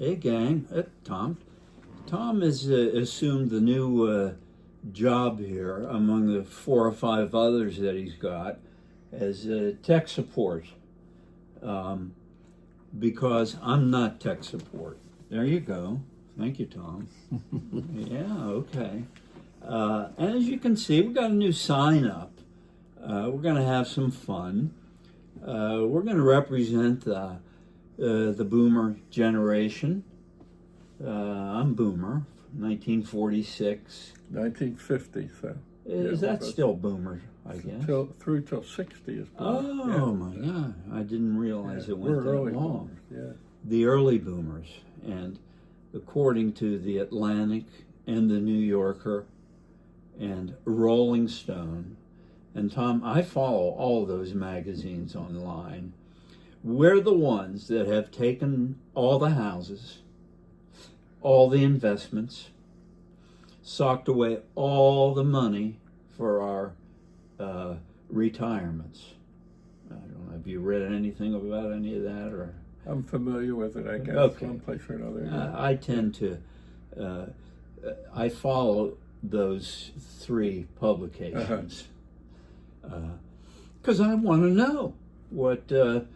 Hey, gang. Tom. Tom has assumed the new job here among the 4 or 5 others that he's got as tech support because I'm not tech support. There you go. Thank you, Tom. Yeah, okay. And as you can see, we got a new sign up. We're going to have some fun. We're going to represent the boomer generation. I'm boomer, 1946. 1950, so. Is that still boomer, I guess? Through till 60 is boomer. Oh, my God. I didn't realize it went that early long. Boomers, The early boomers. And according to the Atlantic and the New Yorker and Rolling Stone, and Tom, I follow all those magazines online. We're the ones that have taken all the houses, all the investments, socked away all the money for our retirements. I don't know, have you read anything about any of that? Or I'm familiar with it, I guess, okay. One place or another. I tend to, I follow those 3 publications because I want to know what the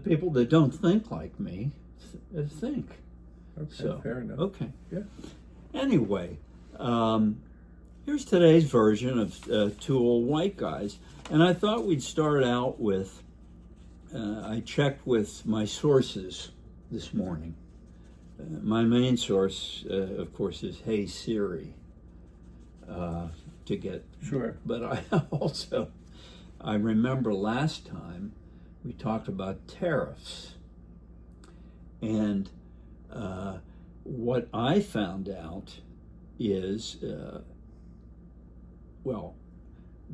people that don't think like me think. Okay, So, fair enough. Okay. Yeah. Anyway, here's today's version of 2 old white guys. And I thought we'd start out with, I checked with my sources this morning. My main source, of course, is Hey Siri, to get. Sure. But I remember last time we talked about tariffs. And what I found out is,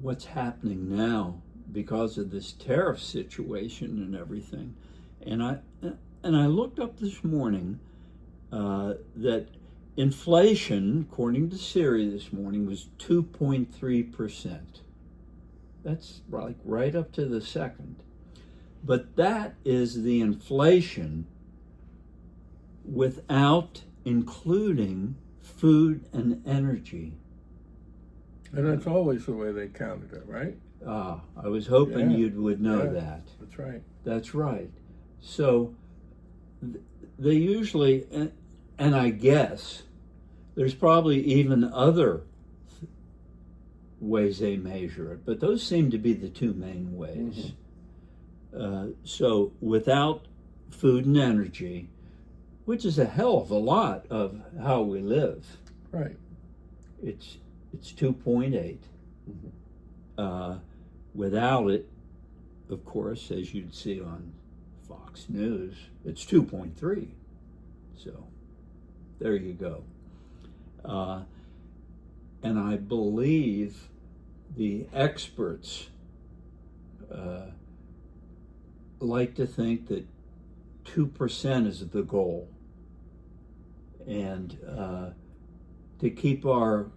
what's happening now because of this tariff situation and everything. And I looked up this morning that inflation, according to Siri this morning, was 2.3%. That's like right up to the second. But that is the inflation without including food and energy. And that's always the way they counted it, right? I was hoping you would know that. That's right. That's right. So they usually, and I guess there's probably even other ways they measure it, but those seem to be the 2 main ways. So without food and energy, which is a hell of a lot of how we live. Right. It's 2.8. Without it, of course, as you'd see on Fox News, it's 2.3. So there you go. And I believe the experts like to think that 2% is the goal, and to keep our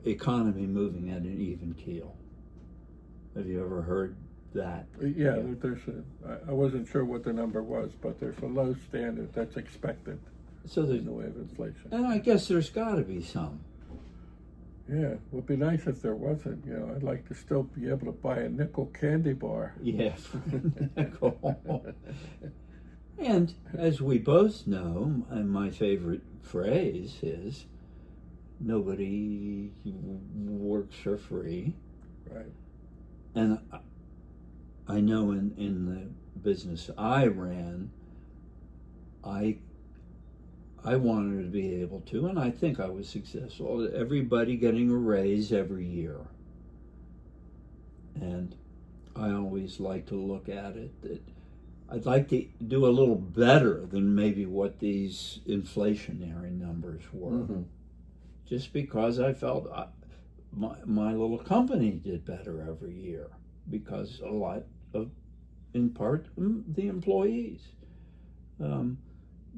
economy moving at an even keel. Have you ever heard that? Yeah. I wasn't sure what the number was, but there's a low standard that's expected So in the way of inflation. And I guess there's got to be some. Yeah, it would be nice if there wasn't. I'd like to still be able to buy a nickel candy bar. Yeah, nickel. And as we both know, and my favorite phrase is, nobody works for free. Right. And I know in the business I ran, I wanted to be able to, and I think I was successful, everybody getting a raise every year. And I always like to look at it that I'd like to do a little better than maybe what these inflationary numbers were. Just because I felt my little company did better every year, because a lot of, in part, the employees.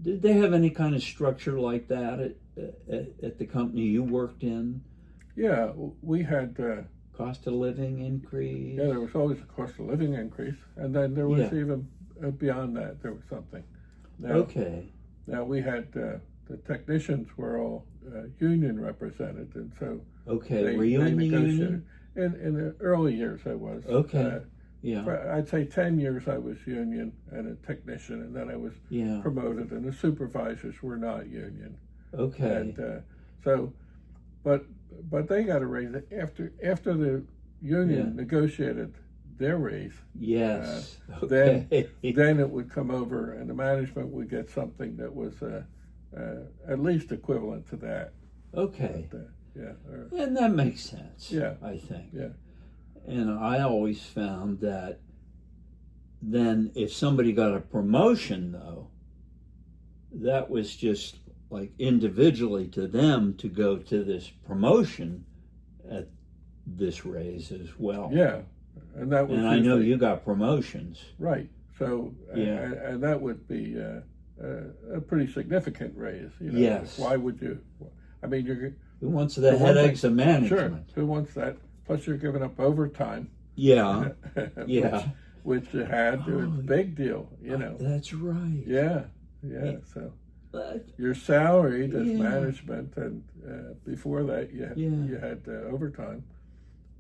Did they have any kind of structure like that at the company you worked in? Yeah, we had Cost of living increase? Yeah, there was always a cost of living increase, and then there was even beyond that, there was something. Now Okay. Now we had the technicians were all union represented, and so Okay. Were you in the union? In the early years, I was. Okay. Yeah. I'd say 10 years I was union and a technician, and then I was Yeah. promoted, and the supervisors were not union. Okay. And but they got a raise after the union negotiated their raise. Yes. Then Okay. then it would come over, and the management would get something that was at least equivalent to that. Okay. But, And that makes sense. Yeah. I think. Yeah. And I always found that then if somebody got a promotion, though, that was just like individually to them to go to this promotion at this raise as well. Yeah, and that was. And I know usually- you got promotions. Right. So, Yeah. and that would be a pretty significant raise. You know? Yes. Why would you? I mean, you're Who wants the For one headaches of sure. management? Who wants that? Plus, you're giving up overtime. Yeah. Yeah. Which you had. It was a Oh, big deal. You know. That's right. Yeah. Yeah. So But, you're salaried as Yeah. management, and before that, you had overtime.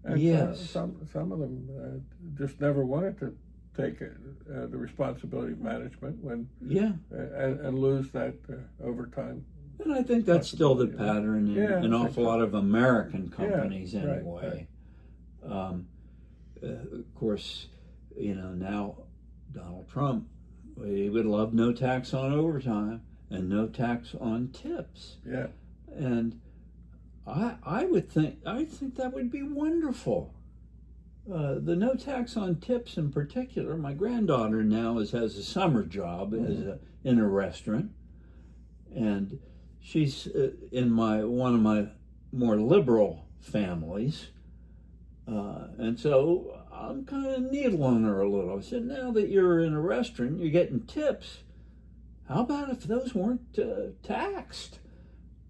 And Yes. some of them just never wanted to take the responsibility of management when yeah. and lose that overtime. And I think that's still the Possibility, pattern in Yeah, I an think awful so. lot of American companies right, anyway. Of course, you know, now Donald Trump, he would love no tax on overtime and no tax on tips. Yeah. And I think that would be wonderful. The no tax on tips in particular. My granddaughter now has a summer job in a restaurant, and she's in one of my more liberal families, and so I'm kind of needling her a little. I said, now that you're in a restaurant, you're getting tips. How about if those weren't taxed?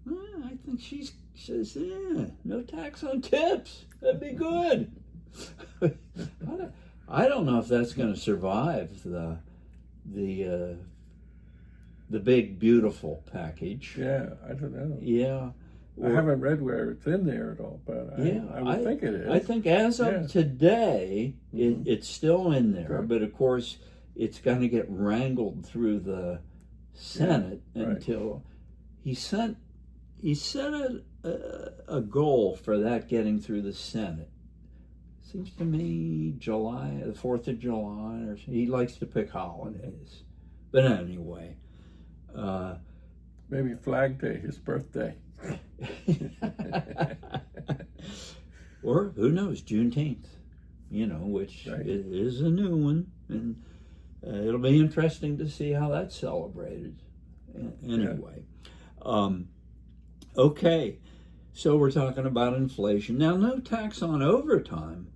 I think she says, yeah, no tax on tips. That'd be good. I don't know if that's going to survive the big beautiful package. Yeah. I don't know. Yeah. I haven't read where it's in there at all, but I would think it is. I think as of today, it's still in there, Good. but of course, it's going to get wrangled through the Senate right. until he set a goal for that getting through the Senate. Seems to me July, the 4th of July, or he likes to pick holidays. But anyway. Maybe Flag Day, his birthday. Or who knows, Juneteenth, you know, which Right. is a new one, and it'll be interesting to see how that's celebrated. Anyway, okay, so we're talking about inflation now. No tax on overtime.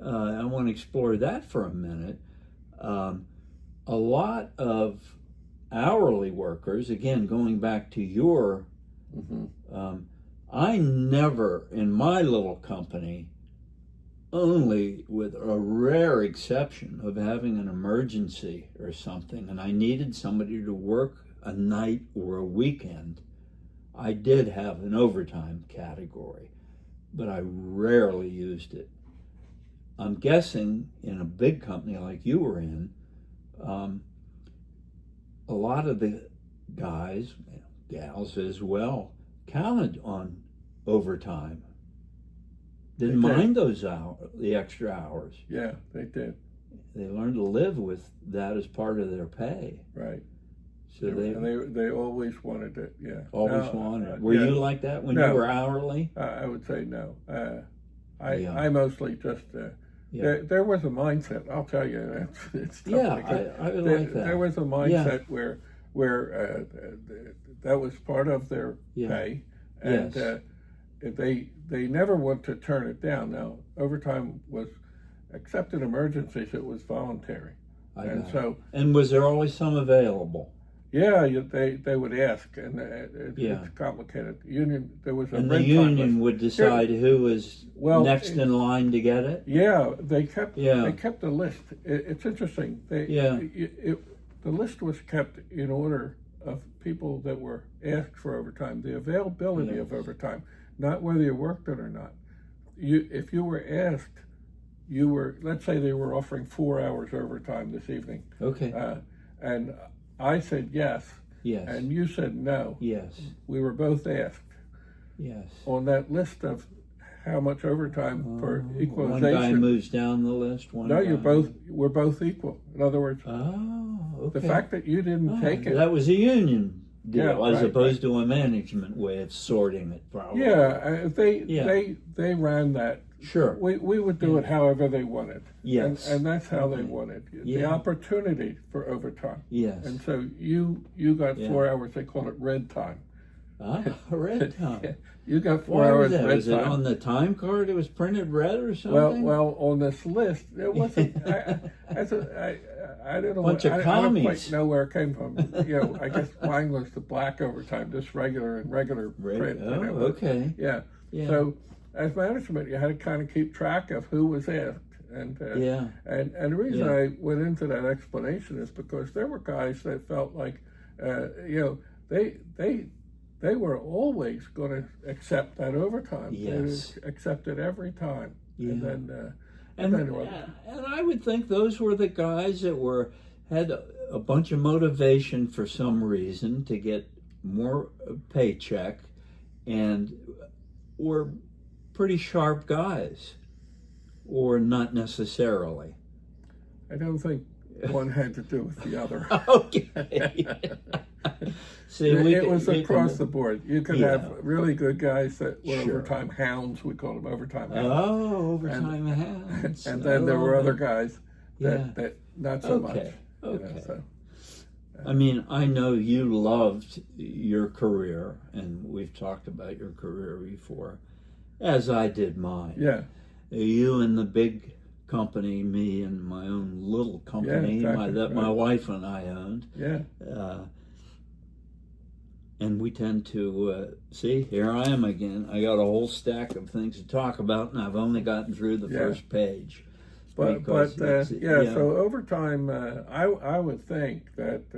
I want to explore that for a minute. A lot of hourly workers, again, going back to your. I never, in my little company, only with a rare exception of having an emergency or something, and I needed somebody to work a night or a weekend, I did have an overtime category, but I rarely used it. I'm guessing in a big company like you were in, a lot of the guys, gals as well, counted on overtime. Didn't They did. mind the extra hours. Yeah, they did. They learned to live with that as part of their pay. Right. So They always wanted it. Yeah. always Now, wanted it. Were yeah. you like that when No. you were hourly? I would say no. Yeah. I mostly just. Yeah. There was a mindset. I'll tell you, it's tough Yeah, because I would there, like that. there was a mindset where that was part of their pay, and Yes. they never want to turn it down. Now, overtime was, except in emergencies, it was voluntary, and so And was there always some available? yeah, they would ask, and Yeah. it's complicated. Union, there was a And the red time union list. would decide who was Well, next in line to get it? Yeah, they kept Yeah. they kept a list. It's interesting. the list was kept in order of people that were asked for overtime, the availability of overtime, not whether you worked it or not. If you were asked, let's say they were offering 4 hours overtime this evening. Okay. And I said yes. Yes. And you said no. Yes. We were both asked. Yes. On that list of how much overtime for equalization. One guy moves down the list. No, we're both equal. In other words, okay. the fact that you didn't take it. That was a union deal, as right, opposed to a management way of sorting it, probably. Yeah, they ran that. Sure. We would do it however they wanted. Yes. And that's how they wanted. The opportunity for overtime. Yes. And so you got 4 hours, they call it red time. Red time. You got 4 Why hours was that? red Was time. it on the time card? It was printed red or something? Well, on this list, it wasn't. I don't know. Bunch of I don't commies. quite know where it came from. I guess mine was the black overtime, just regular print. Okay. Yeah. So, as management, you had to kind of keep track of who was asked, and and the reason I went into that explanation is because there were guys that felt like, they were always going to accept that overtime. Yes. They accept it every time. Yeah. And And I would think those were the guys that had a bunch of motivation for some reason to get more paycheck, and were pretty sharp guys, or not necessarily. I don't think one had to do with the other. Okay. See, it was across the board. You could have really good guys that were overtime hounds. We called them overtime hounds. Oh, overtime hounds. And then there were other guys that not so much. Okay. I mean, I know you loved your career, and we've talked about your career before, as I did mine. Yeah. You and the big company, me and my own little company that my wife and I owned. Yeah. And we tend to see, here I am again. I got a whole stack of things to talk about, and I've only gotten through the first page. So overtime, I would think that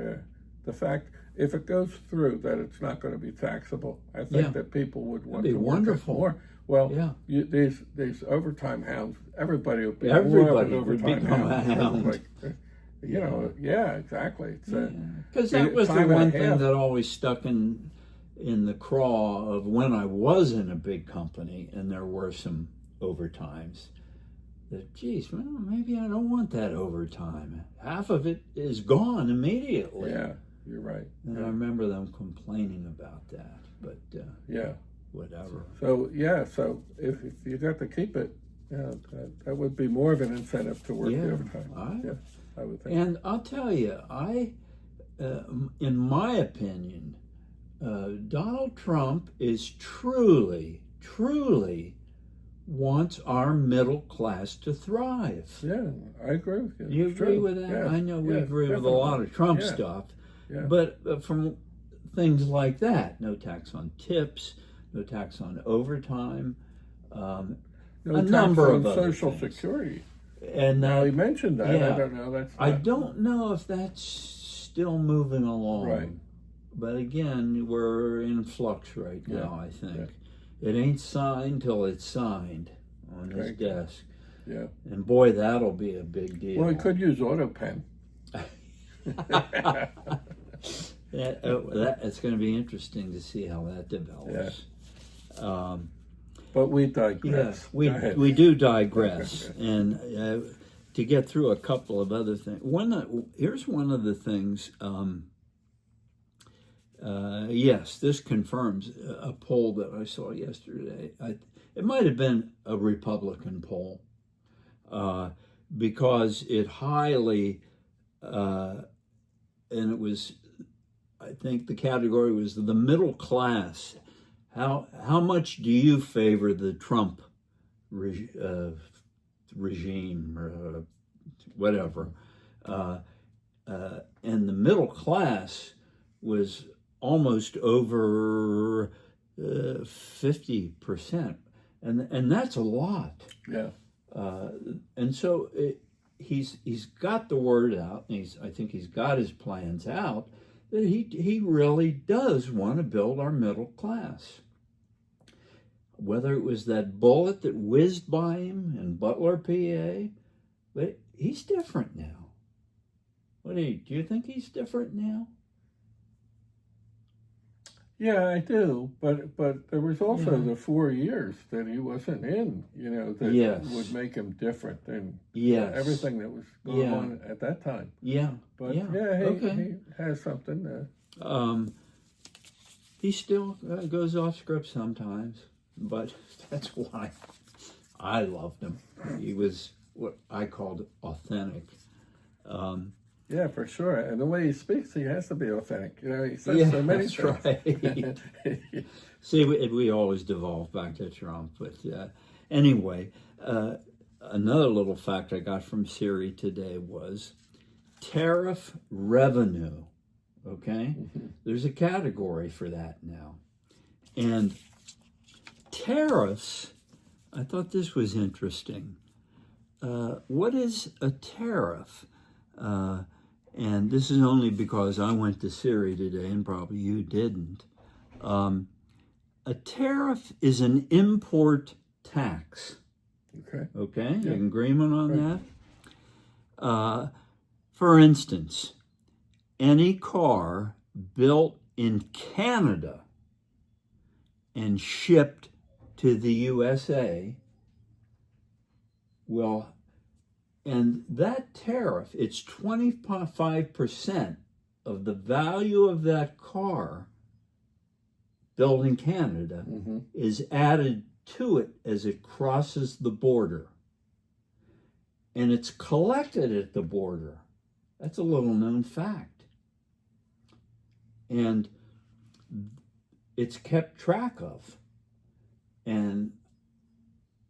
the fact, if it goes through, that it's not going to be taxable. I think that people would want to work it more. Well, these overtime hounds, everybody would be more of an overtime hound. Exactly. Because that was the one thing that always stuck in the craw of when I was in a big company and there were some overtimes. That, geez, well, maybe I don't want that overtime. Half of it is gone immediately. Yeah, you're right. And I remember them complaining about that, but whatever. So if you got to keep it, that would be more of an incentive to work the overtime. I would think. And I'll tell you, in my opinion, Donald Trump is truly wants our middle class to thrive. Yeah, I agree with you. You agree with that? Yeah, I know we agree with a lot of Trump stuff, but from things like that, no tax on tips, no tax on overtime, no a tax number on of other Social things. Security. And now he mentioned that. I don't know. I don't know if that's still moving along. Right. But again, we're in flux right now, I think. It ain't signed till it's signed on his desk. Yeah. And boy, that'll be a big deal. Well, he could use AutoPen. It's going to be interesting to see how that develops. Yeah. But we digress. Yes, we do digress. And to get through a couple of other things. Here's one of the things. Yes, this confirms a poll that I saw yesterday. It might have been a Republican poll because it highly, and it was, I think the category was the middle class. How much do you favor the Trump regime or whatever? And the middle class was almost over 50%, and that's a lot. Yeah. And so he's got the word out, and I think he's got his plans out, that he really does want to build our middle class. Whether it was that bullet that whizzed by him in Butler, PA, but he's different now. Do you think he's different now? Yeah, I do, but there was also the 4 years that he wasn't in, that would make him different than everything that was going on at that time. Yeah, but he has something. He still goes off script sometimes, but that's why I loved him. He was what I called authentic. Yeah, for sure. And the way he speaks, he has to be authentic. He says so many that's things. Right. See, we always devolve back to Trump. But anyway, another little fact I got from Siri today was tariff revenue. Okay? Mm-hmm. There's a category for that now. And tariffs, I thought this was interesting. What is a tariff? And this is only because I went to Siri today and probably you didn't. A tariff is an import tax. Okay. Okay? Yeah. An agreement on that? For instance, any car built in Canada and shipped to the USA will, and that tariff, it's 25% of the value of that car built in Canada is added to it as it crosses the border. And it's collected at the border. That's a little known fact. And it's kept track of. And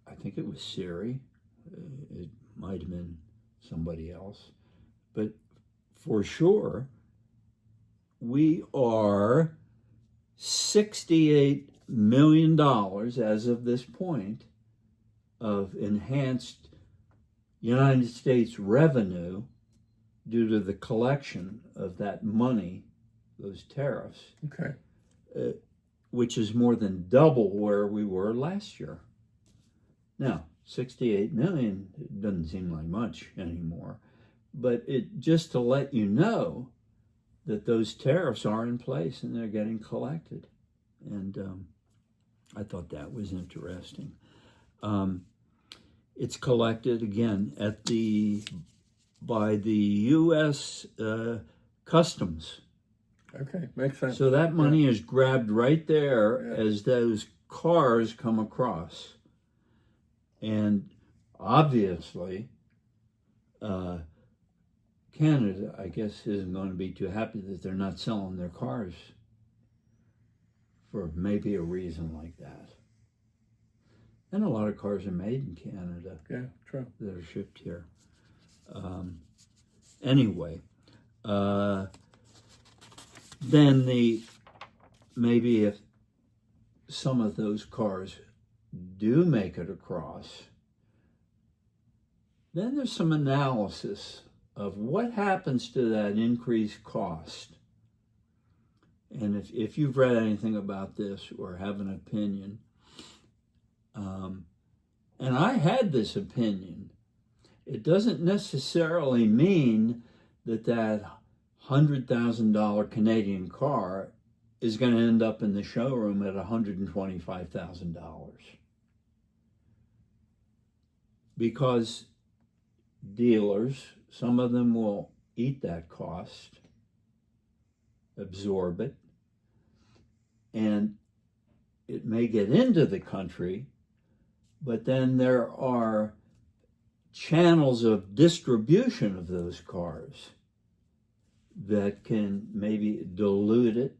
I think it was Siri. It might have been somebody else. But for sure, we are $68 million as of this point of enhanced United States revenue due to the collection of that money, those tariffs. Okay. Which is more than double where we were last year. Now, 68 million doesn't seem like much anymore, but it just to let you know that those tariffs are in place and they're getting collected. And I thought that was interesting. It's collected again by the U.S. Customs. Okay, makes sense. So that money is grabbed right there as those cars come across. And obviously, Canada, I guess, isn't going to be too happy that they're not selling their cars for maybe a reason like that. And a lot of cars are made in Canada. Yeah, true. That are shipped here. Anyway, then maybe if some of those cars do make it across, then there's some analysis of what happens to that increased cost. And if you've read anything about this or have an opinion, and I had this opinion, it doesn't necessarily mean that $100,000 Canadian car is going to end up in the showroom at $125,000. Because dealers, some of them will eat that cost, absorb it, and it may get into the country, but then there are channels of distribution of those cars that can maybe dilute it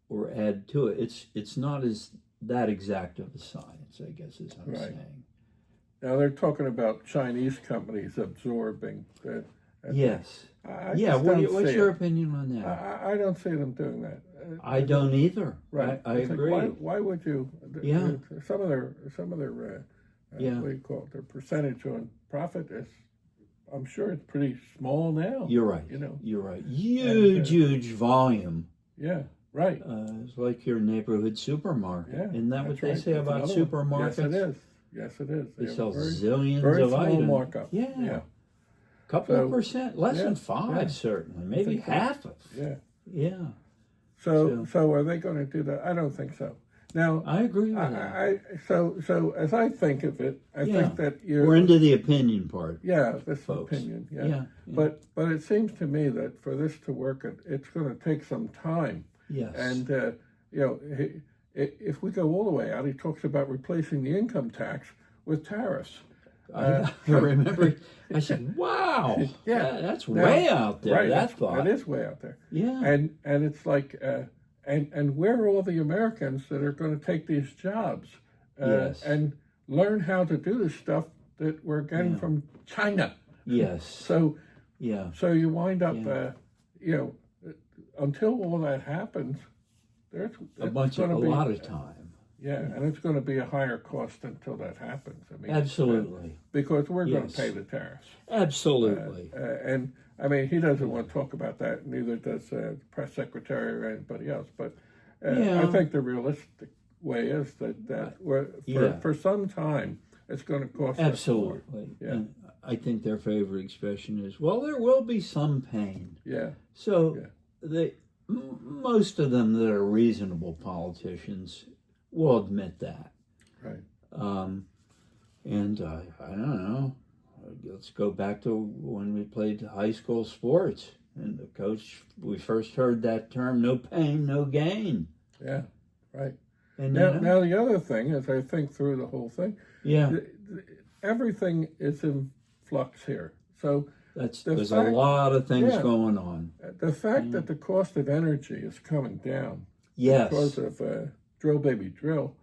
or add to it. It's not as that exact of a science, I guess, as I'm saying. Now they're talking about Chinese companies absorbing that. Yes. What's your opinion on that? I don't see them doing that. I don't either. Right. I agree. Why would you? Yeah. Some of their what do you call it? Their percentage on profit is I'm sure it's pretty small now. You're right. You know, you're right. Huge volume. Yeah, right. It's like your neighborhood supermarket. Yeah, Isn't that what they say That's about supermarkets? Yes, it is. Yes, it is. They sell zillions very of small items. markup. Yeah. Couple of percent, less than 5 certainly, maybe half of. Yeah. So are they going to do that? I don't think so. Now I agree with that. So as I think of it, I think that we're into the opinion part. Yeah, this folks. Opinion. Yeah. But it seems to me that for this to work, it's going to take some time. Yes. And if we go all the way out, he talks about replacing the income tax with tariffs. I remember. I said, "Wow, that's way out there." Right, that thought. That is way out there. Yeah, and it's like, and where are all the Americans that are going to take these jobs and learn how to do the stuff that we're getting from China? Yes. So you wind up, until all that happens, there's a lot of time. Yeah, and it's going to be a higher cost until that happens. I mean, absolutely, because we're going to pay the tariffs. Absolutely, and I mean, he doesn't want to talk about that. Neither does the press secretary or anybody else. But I think the realistic way is that for some time it's going to cost absolutely. us more. Yeah, and I think their favorite expression is, "Well, there will be some pain." Yeah. So most of them that are reasonable politicians will admit that. Right. And I don't know. Let's go back to when we played high school sports, and the coach. We first heard that term: "No pain, no gain." Yeah. Right. And now the other thing, as I think through the whole thing, everything is in flux here. So there's a lot of things going on. The fact that the cost of energy is coming down, because of drill baby drill,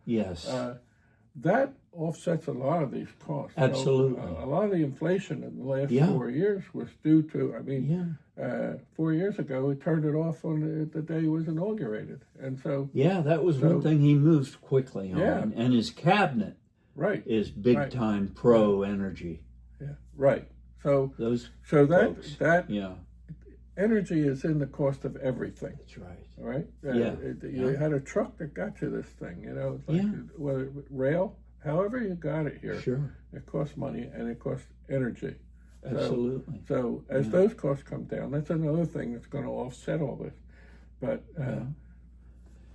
that offsets a lot of these costs. Absolutely. So, a lot of the inflation in the last 4 years was due to, 4 years ago, he turned it off on the day it was inaugurated. And so... Yeah, that was one thing he moved quickly on. Yeah. And his cabinet is big time pro-energy. Yeah, right. So energy is in the cost of everything. That's right. All right? You had a truck that got you this thing, It's like whether rail, however you got it here. Sure. It costs money and it costs energy. Absolutely. So as those costs come down, that's another thing that's going to offset all this. But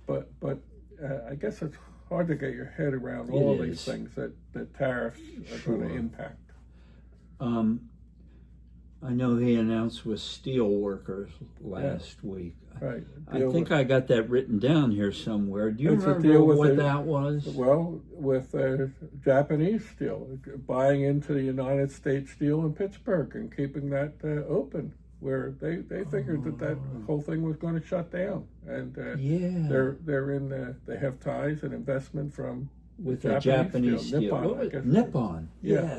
I guess it's hard to get your head around all these things that tariffs are going to impact. I know he announced with steel workers last week. Right. I think I got that written down here somewhere. Do you remember what that was? Well, with Japanese steel, buying into the United States Steel in Pittsburgh and keeping that open, where they figured that whole thing was going to shut down. And they have ties and investment from with the Japanese steel. Nippon. Yeah.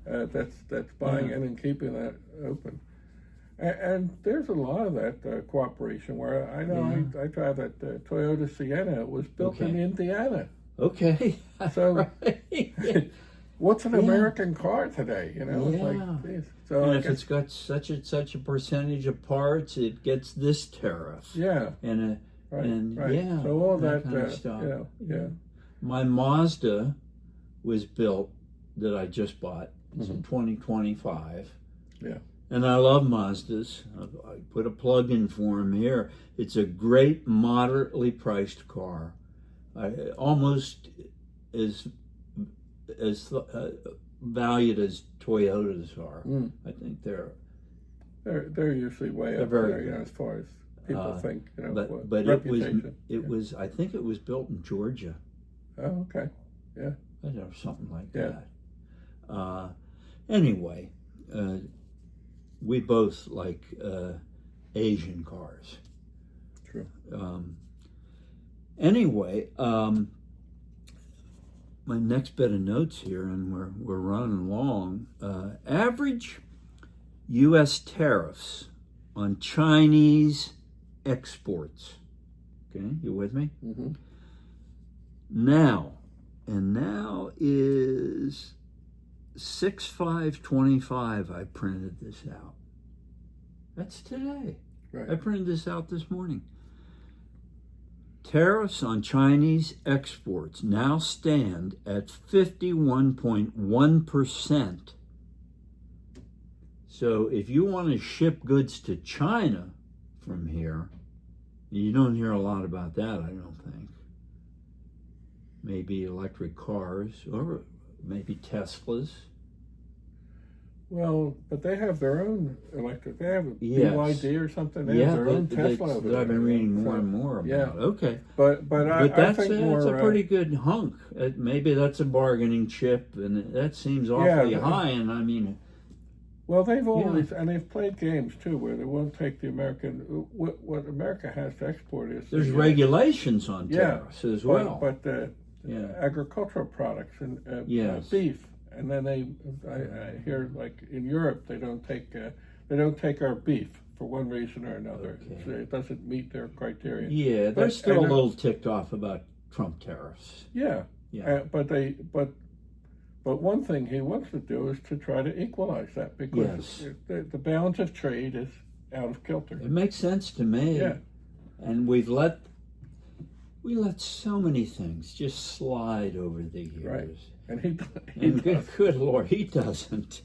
That's buying in and keeping that open. And there's a lot of that cooperation where I know I drive that Toyota Sienna. It was built in Indiana. Okay. So what's an American car today? It's like this. So and if it's got such a percentage of parts, it gets this tariff. Yeah. And So all that kind of stuff. Yeah. My Mazda was built that I just bought. It's in 2025. Yeah. And I love Mazdas. I put a plug-in for them here. It's a great, moderately priced car. Almost as valued as Toyotas are. I think they're usually way up there, as far as people think. But reputation. it was. I think it was built in Georgia. Oh, okay. Yeah. I don't know, something like that. Anyway, we both like Asian cars. True. Anyway, my next bit of notes here, and we're running long. Average U.S. tariffs on Chinese exports. Okay, you with me? 6/5/25, I printed this out. That's today. Right. I printed this out this morning. Tariffs on Chinese exports now stand at 51.1%. So if you want to ship goods to China from here, you don't hear a lot about that, I don't think. Maybe electric cars or maybe Teslas. Well, but they have their own electric. They have a Yes. BYD or something. They have their own Tesla over that I've been there. reading more and more about. Yeah. Okay. But I That's think more, a pretty good hunk. Maybe that's a bargaining chip, and that seems awfully high. And I mean, well, they've always and they've played games too, where they won't take the American. What America has to export is there's regulations on tariffs as well. But agricultural products and Yes. beef, and then I hear like in Europe they don't take our beef for one reason or another. Okay. It doesn't meet their criteria. Yeah, they're still a little ticked off about Trump tariffs. Yeah, Yeah. But one thing he wants to do is to try to equalize that because the balance of trade is out of kilter. It makes sense to me. Yeah. And we let so many things just slide over the years. Right. And he good Lord, he doesn't.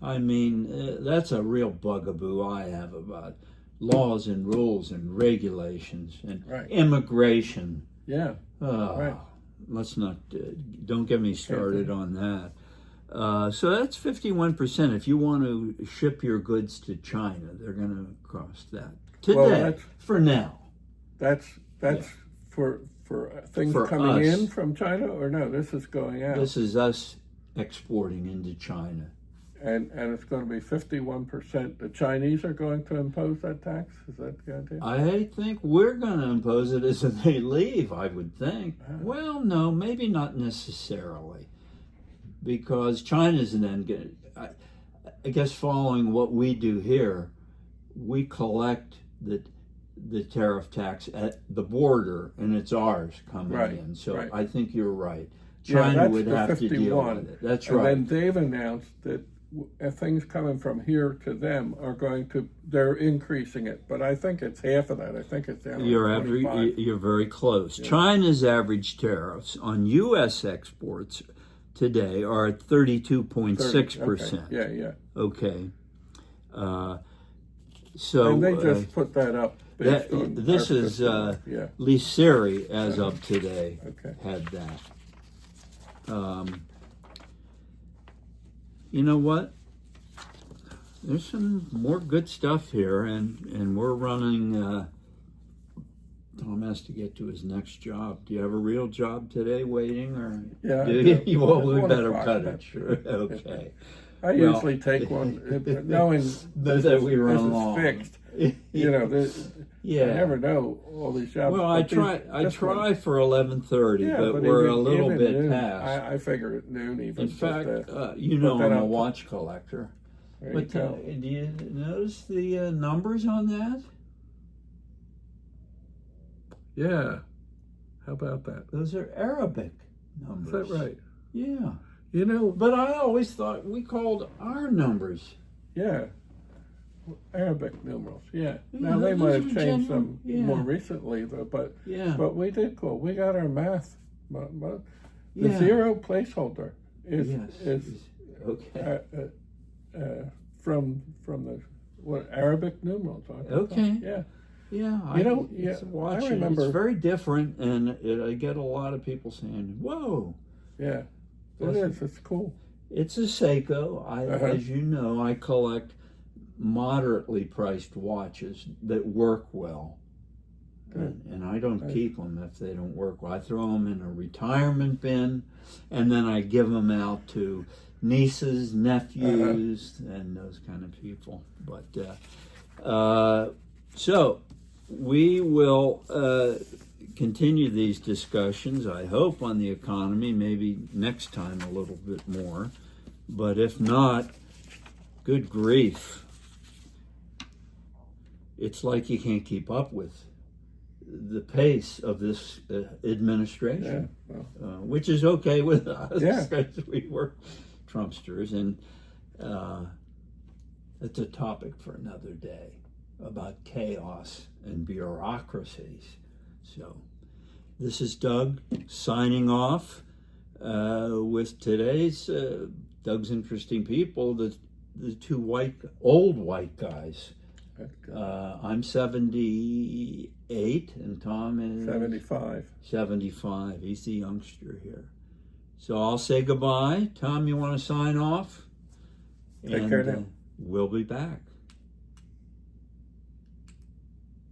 I mean, that's a real bugaboo I have about laws and rules and regulations and immigration. Yeah. Right. Let's not, don't get me started on that. So that's 51%. If you want to ship your goods to China, they're going to cost that today, for now. That's for things for coming us. in from China, or no? This is going out. This is us exporting into China. And it's going to be 51%. The Chinese are going to impose that tax? Is that the idea? I think we're going to impose it as they leave, I would think. Well, no, maybe not necessarily. Because China's then going to, I guess following what we do here, we collect the tariff tax at the border, and it's ours coming in. So I think you're right. China would have to deal with it. That's right. And then they've announced that things coming from here to them they're increasing it, but I think it's half of that. I think it's down to 25. You're very close. Yeah. China's average tariffs on U.S. exports today are at 32.6%. Okay. Yeah. Okay. So and they just put that up. This is Lee Siri as of today had that. You know what? There's some more good stuff here, and we're running. Tom has to get to his next job. Do you have a real job today waiting, or do you? Well, we better cut it. Sure. Okay. I usually take one, knowing that we run long. Fixed. You know, I never know all these jobs. Well, I try for 11:30, but we're a little bit noon, past. I figure at noon even. In fact, I'm a watch collector. But do you notice the numbers on that? Yeah. How about that? Those are Arabic numbers. Is that right? Yeah. You know, but I always thought we called our numbers. Yeah. Arabic numerals, Now they might have changed them more recently, though. But we did call. We got our math. The zero placeholder is from the Arabic numerals. Okay. Yeah. I remember. It's very different, and I get a lot of people saying, "Whoa." Yeah. It is. It's cool. It's a Seiko. As you know, I collect moderately priced watches that work well, and I don't keep them if they don't work well. I throw them in a retirement bin, and then I give them out to nieces, nephews, and those kind of people. But so we will continue these discussions, I hope, on the economy, maybe next time a little bit more. But if not, good grief. It's like you can't keep up with the pace of this administration, which is okay with us because we were Trumpsters, and it's a topic for another day about chaos and bureaucracies. So this is Doug signing off with today's Doug's Interesting People, the two old white guys. I'm 78 and Tom is 75. 75. He's the youngster here. So I'll say goodbye. Tom, you want to sign off? Take care now. We'll be back.